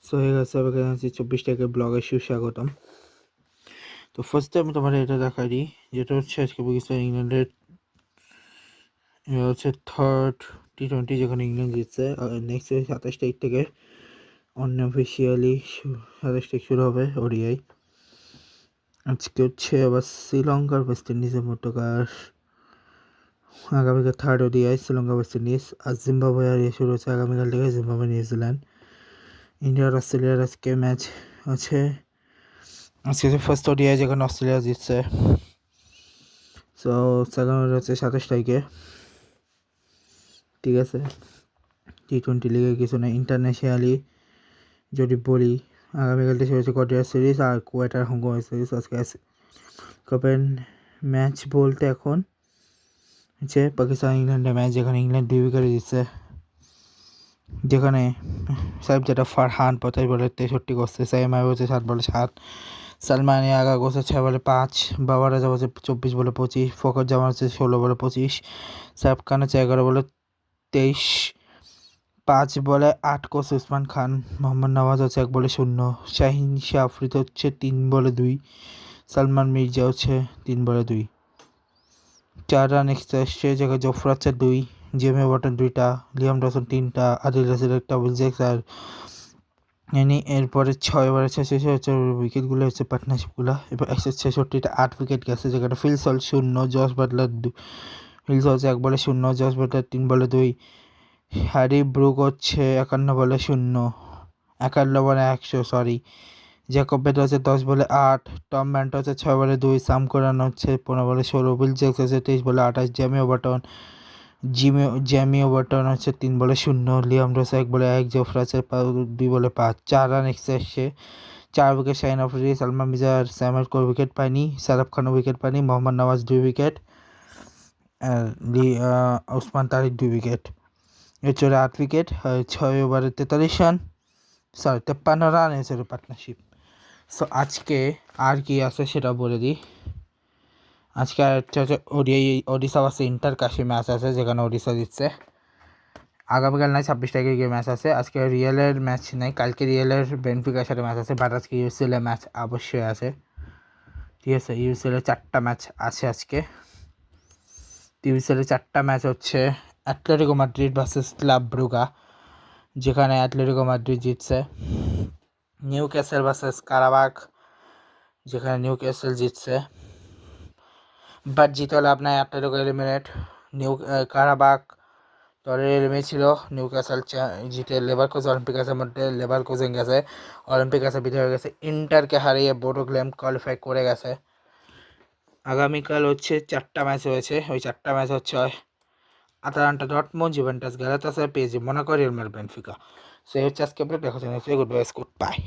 So হয়ে গেছে, সবাইকে জানাচ্ছি 24 টাকার ব্লগে সুস্বাগতম। তো ফার্স্টে আমি তোমার এটা দেখাই দিই, যেটা হচ্ছে আজকে পাকিস্তান ইংল্যান্ডের হচ্ছে থার্ড T20, যেখানে ইংল্যান্ড জিতছে। নেক্সট 27 তারিখ থেকে অনঅফিসিয়ালি 27 তারিখ শুরু হবে ওডিআই। আজকে হচ্ছে আবার শ্রীলঙ্কার ওয়েস্ট ইন্ডিজের মধ্যকার আগামীকাল third ODI Sri Lanka West Indies. আর জিম্বাবুয়ে আর শুরু হচ্ছে আগামীকাল থেকে জিম্বাবুয়ে নিউজিল্যান্ড। ইন্ডিয়ার অস্ট্রেলিয়ার আজকে ম্যাচ আছে। আজকে ফার্স্ট ওডিআই যেখানে অস্ট্রেলিয়া জিতছে। সো সেকেন্ড হচ্ছে 27 তারিখে। ঠিক আছে, T20 লিগে কিছু না। ইন্টারন্যাশনালি যদি বলি, আগামীকাল শুরু হচ্ছে কোয়ার্টার সিরিজ আর কোয়ার্টার হংকং সিরিজ। আজকে আছে কাপের ম্যাচ বলতে এখন হচ্ছে পাকিস্তান ইংল্যান্ডের ম্যাচ, যেখানে ইংল্যান্ড 2 উইকেটে জিতছে, যেখানে সাহেব যেটা ফারহান 25 বলে 63 করছে, সাইম আইব হচ্ছে 7 বলে 7, সালমানি আগা করছে 6 বলে 5, বাবার রাজা হচ্ছে 24 বলে 25, ফখর জামান হচ্ছে 16 বলে 25, সাহেব খান হচ্ছে 11 বলে 23, 5 বলে 8 করছে উসমান খান, মোহাম্মদ নওয়াজ হচ্ছে 1 বলে 0, শাহিন শাহ আফ্রিদি হচ্ছে 3 বলে 2, সালমান মির্জা হচ্ছে 3 বলে 2। 4 রান এক্সট্রা এসছে, যেখানে জফর হচ্ছে 2, জেমি ওয়াটন 2টা, লিয়াম ডসন 3টা, আদিল রাসেল 1টা, উইলজেক্স আর এরপরে 6 ওভারে 66 হচ্ছে উইকেটগুলো হচ্ছে পার্টনারশিপগুলো। এবার 166টা 8 উইকেট গেছে, যেখানে Phil Salt 0, Jos Buttler Phil Salt 1 বলে 0, জস বাটলার 3 বলে 2, হ্যারি ব্রুক হচ্ছে 51 বলে 0, 51 বলে 100 সরি, জ্যাকব বেড হচ্ছে 10 বলে 8, টম ব্যান্ট হচ্ছে 6 বলে 2, সাম কোরান হচ্ছে 15 বলে 16, উইলজেক্স হচ্ছে 23 বলে 28, জ্যামি ওভারটন হচ্ছে 3 বলে 0, লিয়াম রস 1 বলে 1, জফর হচ্ছে 2 বলে 5। 4 রান এক্সট্রা এসছে, 4 উইকেট শাহিন আফ্রিদি, সালমান মির্জা আর সাইমার কোনো উইকেট পায়নি, সারাফ খানও উইকেট পায়নি, মোহাম্মদ নওয়াজ 2 উইকেট, ওসমান তারিক 2 উইকেট। এর চলে 8 উইকেট, 6 ওভারে 43 রান, 53 রান এসে পার্টনারশিপ। সো আজকে আর কি আছে সেটা বলে দিই। আজকে একটা হচ্ছে ওডিশা ভার্সেস ইন্টার কাশি ম্যাচ আছে, যেখানে ওডিশা জিতছে। আগামীকাল নয় 26 তারিখে গিয়ে ম্যাচ আছে। আজকে রিয়েলের ম্যাচ নেই, কালকে রিয়েলের বেনফিকার সাথে ম্যাচ আছে, বাট আজকে ইউসিএলের ম্যাচ অবশ্যই আছে। ঠিক আছে, ইউসিএলের 4টা ম্যাচ আছে আজকে। ইউসিএলের 4টা ম্যাচ হচ্ছে Atletico Madrid versus club Brugge, যেখানে অ্যাটলেটিকো মাদ্রিদ জিতছে। নিউ ক্যাসেল ভার্সেস কারাবাগ, যেখানে নিউ ক্যাসেল জিতছে, বাট জিতে লাভ নাই, অ্যাটলেটিকো এলিমিনেট। কারাবাগ দলের এলিমিনেট ছিল, নিউ ক্যাসেল জিতে লেভারকুসেন অলিম্পিকাসের মধ্যে লেভারকুসেন গেছে, অলিম্পিকাসের বিজয় হয়ে গেছে, ইন্টারকে হারিয়ে বোডো গ্লিম্ট কোয়ালিফাই করে গেছে। আগামীকাল হচ্ছে 4টা ম্যাচ রয়েছে, ওই 4টা ম্যাচ হচ্ছে Atalanta Dortmund, Juventus Galatasaray, PSG Monaco, Real Madrid Benfica. So এই হচ্ছে আজকে আপডেট, দেখা হচ্ছে নেক্সট গুড বাই।